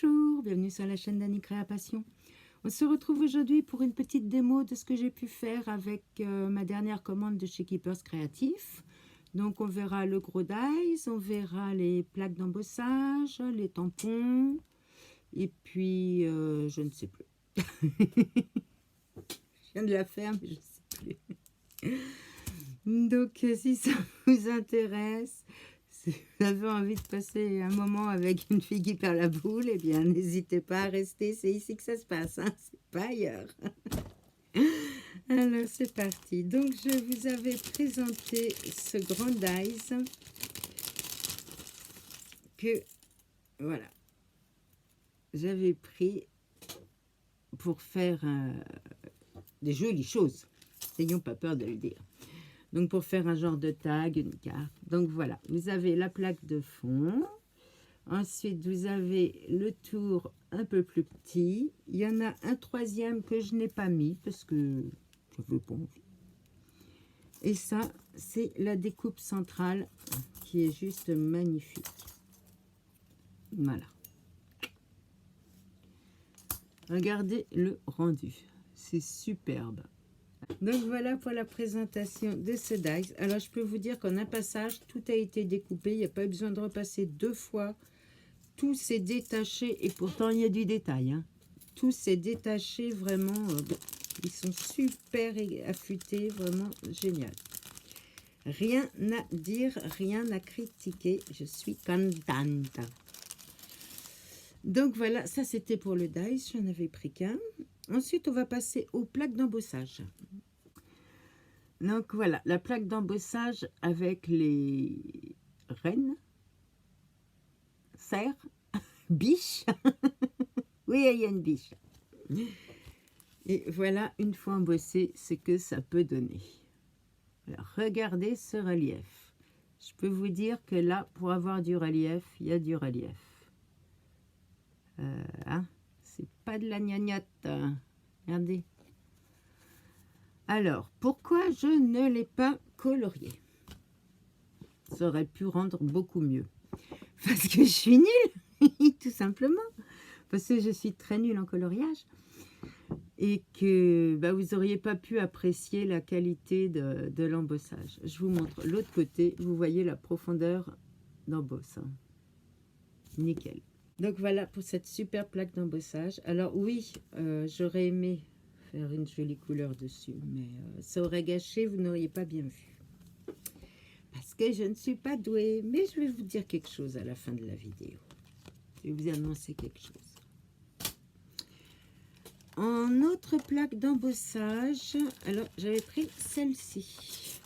Bonjour, bienvenue sur la chaîne d'Annie Création. On se retrouve aujourd'hui pour une petite démo de ce que j'ai pu faire avec ma dernière commande de chez Keepers Créatif. Donc on verra le gros dies, on verra les plaques d'embossage, les tampons, et puis je ne sais plus. Je viens de la faire, mais je ne sais plus. Donc si ça vous intéresse, si vous avez envie de passer un moment avec une fille qui perd la boule, eh bien, n'hésitez pas à rester. C'est ici que ça se passe, hein, c'est pas ailleurs. Alors, c'est parti. Donc, je vous avais présenté ce grand dies que, voilà, j'avais pris pour faire des jolies choses. N'ayons pas peur de le dire. Donc, pour faire un genre de tag, une carte. Donc, voilà, vous avez la plaque de fond. Ensuite, vous avez le tour un peu plus petit. Il y en a un troisième que je n'ai pas mis parce que je veux pas envie. Et ça, c'est la découpe centrale qui est juste magnifique. Voilà. Regardez le rendu. C'est superbe. Donc voilà pour la présentation de ce dies. Alors je peux vous dire qu'en un passage, tout a été découpé. Il n'y a pas eu besoin de repasser deux fois. Tout s'est détaché et pourtant il y a du détail. Hein. Tout s'est détaché vraiment. Ils sont super affûtés, vraiment génial. Rien à dire, rien à critiquer. Je suis contente. Donc voilà, ça c'était pour le dies. J'en avais pris qu'un. Ensuite, on va passer aux plaques d'embossage. Donc voilà, la plaque d'embossage avec les rennes, cerfs, biches. Oui, il y a une biche. Et voilà, une fois embossé, ce que ça peut donner. Alors, regardez ce relief. Je peux vous dire que là, pour avoir du relief, il y a du relief. Hein, c'est pas de la gnagnotte. Regardez. Alors, pourquoi je ne l'ai pas colorié? Ça aurait pu rendre beaucoup mieux. Parce que je suis nulle, tout simplement. Parce que je suis très nulle en coloriage. Et que bah, vous n'auriez pas pu apprécier la qualité de l'embossage. Je vous montre l'autre côté. Vous voyez la profondeur d'embosse. Hein. Nickel. Donc voilà pour cette super plaque d'embossage. Alors oui, j'aurais aimé faire une jolie couleur dessus, mais ça aurait gâché, vous n'auriez pas bien vu. Parce que je ne suis pas douée, mais je vais vous dire quelque chose à la fin de la vidéo. Je vais vous annoncer quelque chose. En autre plaque d'embossage, alors j'avais pris celle-ci.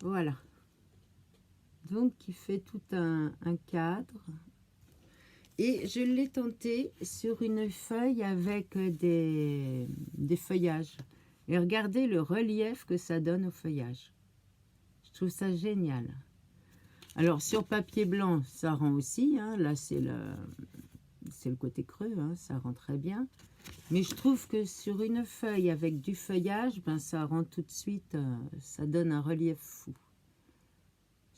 Voilà. Donc qui fait tout un cadre. Et je l'ai tenté sur une feuille avec des feuillages. Et regardez le relief que ça donne au feuillage. Je trouve ça génial. Alors, sur papier blanc, ça rend aussi. Hein, là, c'est le côté creux. Hein, ça rend très bien. Mais je trouve que sur une feuille avec du feuillage, ben, ça rend tout de suite... ça donne un relief fou.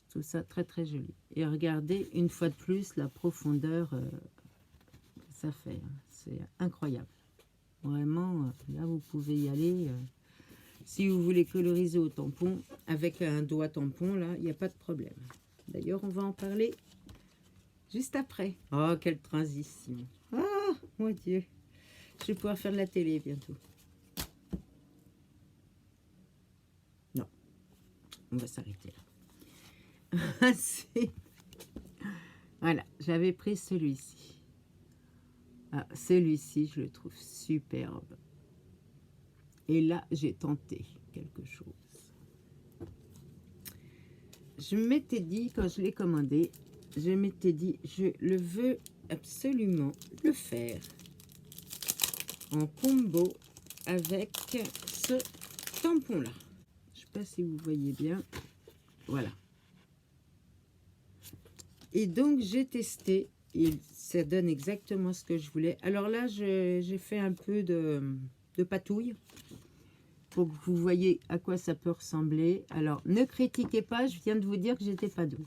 Je trouve ça très très joli. Et regardez une fois de plus la profondeur que ça fait. Hein. C'est incroyable. Vraiment, là vous pouvez y aller. Si vous voulez coloriser au tampon, avec un doigt tampon, là, il n'y a pas de problème. D'ailleurs, on va en parler juste après. Oh, quelle transition. Oh, mon Dieu. Je vais pouvoir faire de la télé bientôt. Non, on va s'arrêter là. Voilà, j'avais pris celui-ci. Ah, celui-ci, je le trouve superbe. Et là, j'ai tenté quelque chose. Je m'étais dit, quand je l'ai commandé, je m'étais dit, je le veux absolument le faire en combo avec ce tampon-là. Je ne sais pas si vous voyez bien. Voilà. Et donc, j'ai testé. Et ça donne exactement ce que je voulais. Alors là, j'ai fait un peu de patouille pour que vous voyez à quoi ça peut ressembler. Alors, ne critiquez pas, je viens de vous dire que j'étais pas douée.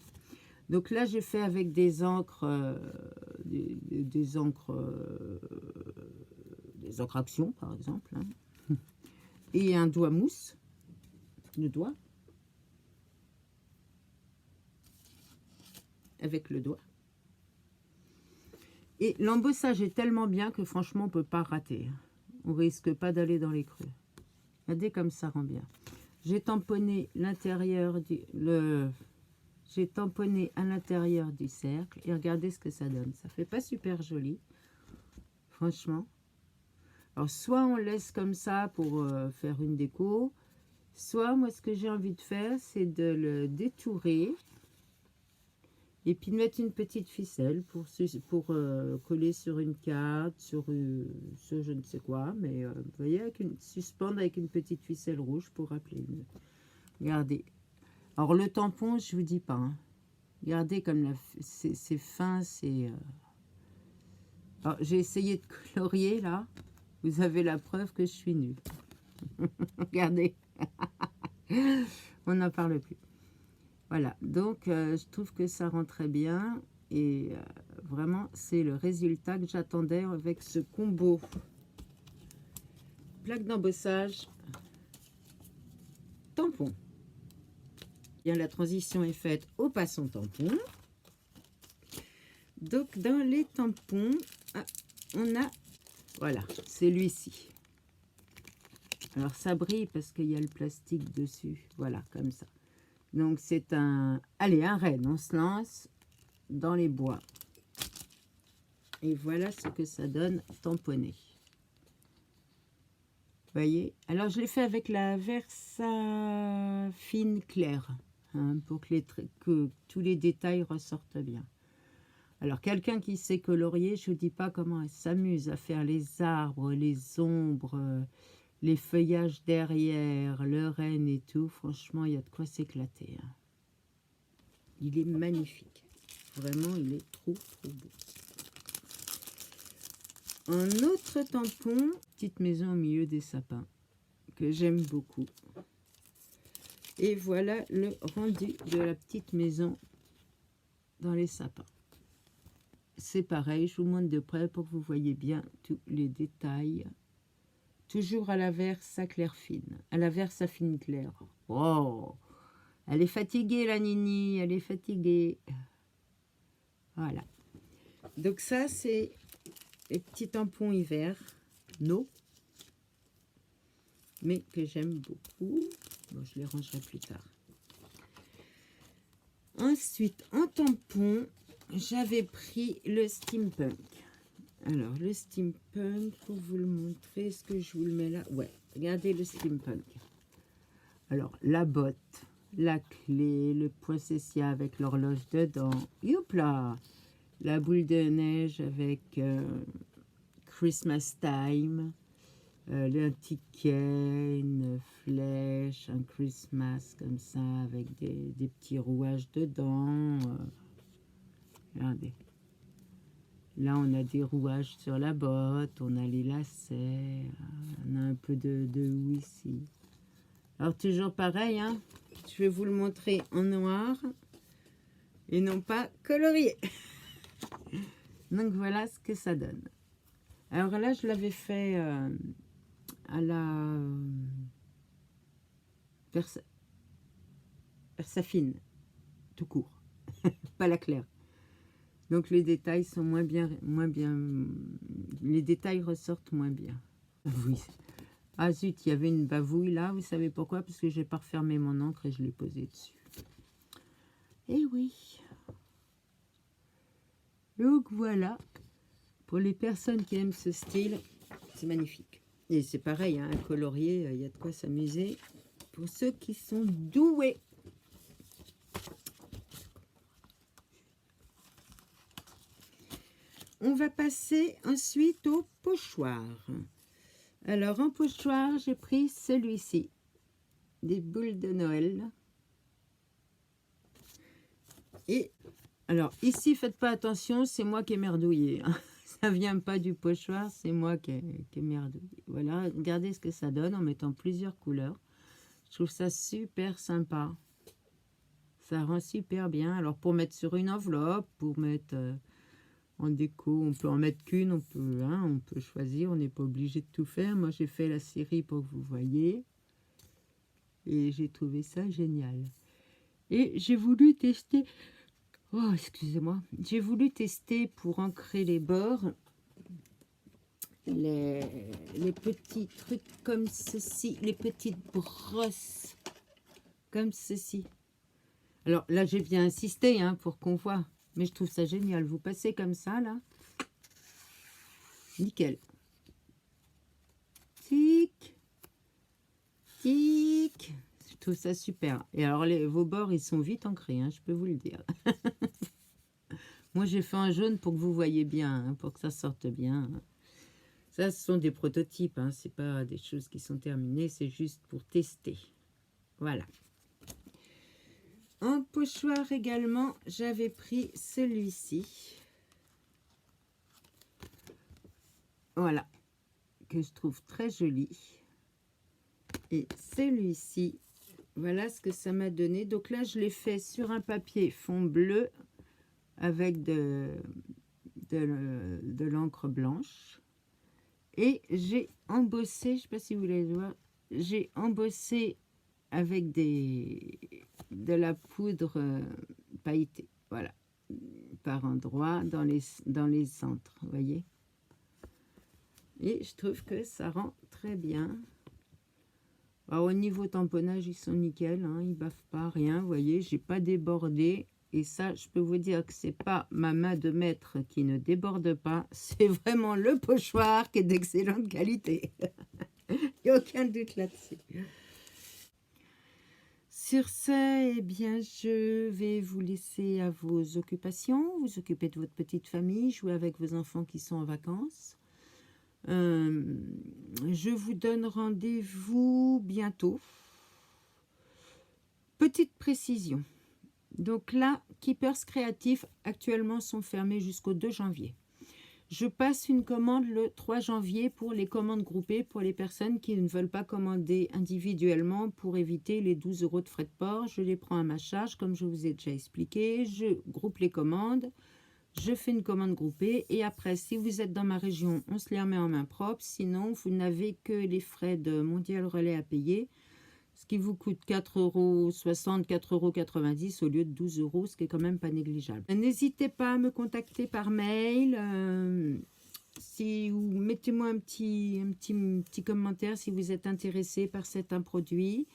Donc là, j'ai fait avec des encres des encres action, par exemple. Hein. Et un doigt mousse, le doigt, avec le doigt. Et l'embossage est tellement bien que franchement, on ne peut pas rater. On risque pas d'aller dans les creux. Regardez comme ça rend bien. J'ai tamponné l'intérieur j'ai tamponné à l'intérieur du cercle et regardez ce que ça donne. Ça fait pas super joli, franchement. Alors, soit on laisse comme ça pour faire une déco, soit moi, ce que j'ai envie de faire, c'est de le détourer et puis de mettre une petite ficelle pour coller sur une carte, sur je ne sais quoi, mais vous voyez, suspendre avec une petite ficelle rouge pour rappeler mieux. Regardez. Alors, le tampon, je vous dis pas. Hein. Regardez comme c'est fin, c'est... Alors, j'ai essayé de colorier, là. Vous avez la preuve que je suis nulle. Regardez. On n'en parle plus. Voilà, donc je trouve que ça rend très bien et vraiment c'est le résultat que j'attendais avec ce combo. Plaque d'embossage, tampon. Bien, la transition est faite au passant tampon. Donc dans les tampons, on a, voilà, celui-ci. Alors ça brille parce qu'il y a le plastique dessus, voilà, comme ça. Donc c'est un renne, on se lance dans les bois. Et voilà ce que ça donne tamponné. Vous voyez? Alors je l'ai fait avec la Versa fine claire, hein, pour que tous les détails ressortent bien. Alors quelqu'un qui sait colorier, je ne vous dis pas comment elle s'amuse à faire les arbres, les ombres, les feuillages derrière, le renne et tout. Franchement, il y a de quoi s'éclater. Hein. Il est magnifique. Vraiment, il est trop beau. Un autre tampon, petite maison au milieu des sapins, que j'aime beaucoup. Et voilà le rendu de la petite maison dans les sapins. C'est pareil, je vous montre de près pour que vous voyez bien tous les détails. Toujours à la Versa claire fine, à la Versa fine claire. Oh, elle est fatiguée la Nini, elle est fatiguée. Voilà. Donc ça, c'est les petits tampons hiver, mais que j'aime beaucoup. Bon, je les rangerai plus tard. Ensuite, en tampon, j'avais pris le steampunk. Alors, le steampunk, pour vous le montrer, est-ce que je vous le mets là? Ouais, regardez le steampunk. Alors, la botte, la clé, le poinsettia avec l'horloge dedans. Youpla! La boule de neige avec Christmas time. Un ticket, une flèche, un Christmas comme ça, avec des petits rouages dedans. Regardez. Là, on a des rouages sur la botte, on a les lacets, on a un peu de houx ici. Alors, toujours pareil, hein, je vais vous le montrer en noir et non pas colorié. Donc, voilà ce que ça donne. Alors là, je l'avais fait à la Versa fine, tout court, pas la claire. Donc les détails sont moins bien, les détails ressortent moins bien. Oui. Ah zut, il y avait une bavouille là, vous savez pourquoi? Parce que j'ai pas refermé mon encre et je l'ai posée dessus. Et oui. Donc voilà, pour les personnes qui aiment ce style, c'est magnifique. Et c'est pareil, hein, un colorier, il y a de quoi s'amuser. Pour ceux qui sont doués. On va passer ensuite au pochoir. Alors, en pochoir, j'ai pris celui-ci. Des boules de Noël. Et, alors, ici, faites pas attention, c'est moi qui ai merdouillé. Hein. Ça vient pas du pochoir, c'est moi qui ai merdouillé. Voilà, regardez ce que ça donne en mettant plusieurs couleurs. Je trouve ça super sympa. Ça rend super bien. Alors, pour mettre sur une enveloppe, pour mettre en déco. On peut en mettre qu'une, on peut choisir, on n'est pas obligé de tout faire. Moi, j'ai fait la série pour que vous voyez. Et j'ai trouvé ça génial. Et j'ai voulu tester... Oh, excusez-moi. J'ai voulu tester pour ancrer les bords les petits trucs comme ceci, les petites brosses comme ceci. Alors là, j'ai bien insisté hein, pour qu'on voit, mais je trouve ça génial. Vous passez comme ça, là. Nickel. Tic, tic. Je trouve ça super. Et alors, vos bords, ils sont vite ancrés, hein, je peux vous le dire. Moi, j'ai fait un jaune pour que vous voyez bien, hein, pour que ça sorte bien. Ça, ce sont des prototypes, hein, c'est pas des choses qui sont terminées, c'est juste pour tester. Voilà. En pochoir également, j'avais pris celui-ci. Voilà, que je trouve très joli. Et celui-ci, voilà ce que ça m'a donné. Donc là, je l'ai fait sur un papier fond bleu avec de l'encre blanche. Et j'ai embossé, je ne sais pas si vous voulez voir, j'ai embossé avec de la poudre pailletée, voilà, par endroits dans les centres, vous voyez. Et je trouve que ça rend très bien. Alors, au niveau tamponnage, ils sont nickel, hein, ils ne baffent pas, rien, vous voyez, j'ai pas débordé. Et ça, je peux vous dire que c'est pas ma main de maître qui ne déborde pas, c'est vraiment le pochoir qui est d'excellente qualité. Il n'y a aucun doute là-dessus. Sur ce, eh bien, je vais vous laisser à vos occupations, vous occuper de votre petite famille, jouer avec vos enfants qui sont en vacances. Je vous donne rendez-vous bientôt. Petite précision. Donc là, Keepers Créatifs actuellement sont fermés jusqu'au 2 janvier. Je passe une commande le 3 janvier pour les commandes groupées pour les personnes qui ne veulent pas commander individuellement pour éviter les 12 € de frais de port. Je les prends à ma charge comme je vous ai déjà expliqué. Je groupe les commandes, je fais une commande groupée et après, si vous êtes dans ma région, on se les remet en main propre. Sinon, vous n'avez que les frais de Mondial Relais à payer, ce qui vous coûte 4,60 €, 4,90 € au lieu de 12 €, ce qui est quand même pas négligeable. N'hésitez pas à me contacter par mail, ou mettez-moi un petit commentaire si vous êtes intéressé par certains produits.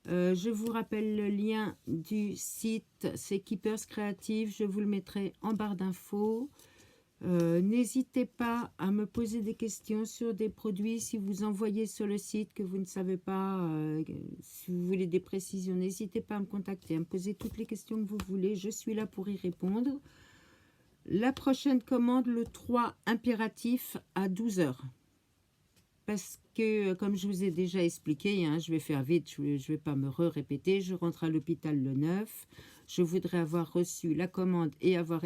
Je vous rappelle le lien du site, c'est Keepers Creative, je vous le mettrai en barre d'infos. N'hésitez pas à me poser des questions sur des produits. Si vous envoyez sur le site que vous ne savez pas, si vous voulez des précisions, n'hésitez pas à me contacter, à me poser toutes les questions que vous voulez. Je suis là pour y répondre. La prochaine commande, le 3 impératif à 12 h. Parce que, comme je vous ai déjà expliqué, hein, je vais faire vite, je ne vais pas me répéter. Je rentre à l'hôpital le 9. Je voudrais avoir reçu la commande et avoir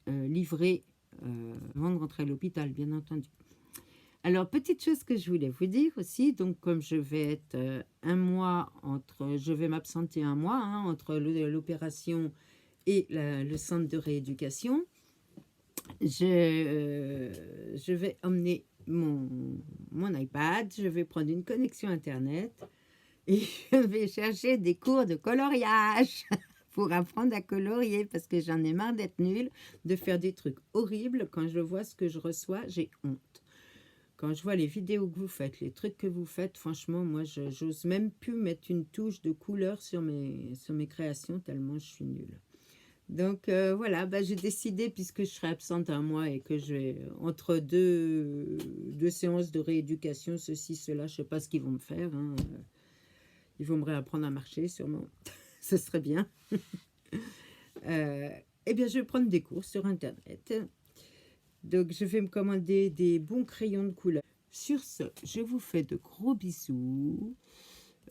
livré avant de rentrer à l'hôpital, bien entendu. Alors, petite chose que je voulais vous dire aussi, donc comme je vais être je vais m'absenter un mois hein, entre l'opération et le centre de rééducation, je vais emmener mon iPad, je vais prendre une connexion Internet et je vais chercher des cours de coloriage pour apprendre à colorier parce que j'en ai marre d'être nulle, de faire des trucs horribles. Quand je vois ce que je reçois, j'ai honte. Quand je vois les vidéos que vous faites, les trucs que vous faites, franchement, moi, j'ose même plus mettre une touche de couleur sur mes créations tellement je suis nulle. Donc, voilà, j'ai décidé, puisque je serai absente un mois et que je vais, entre deux séances de rééducation, ceci, cela, je ne sais pas ce qu'ils vont me faire. Hein. Ils vont me réapprendre à marcher, sûrement. Ce serait bien. Eh bien, je vais prendre des cours sur Internet. Donc, je vais me commander des bons crayons de couleur. Sur ce, je vous fais de gros bisous.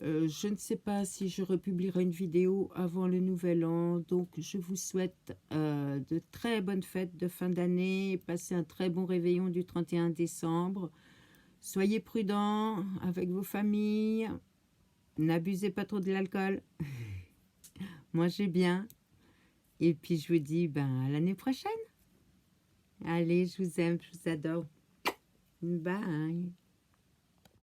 Je ne sais pas si je republierai une vidéo avant le nouvel an. Donc, je vous souhaite de très bonnes fêtes de fin d'année. Passez un très bon réveillon du 31 décembre. Soyez prudents avec vos familles. N'abusez pas trop de l'alcool. Mangez bien. Et puis, je vous dis à l'année prochaine. Allez, je vous aime, je vous adore. Bye.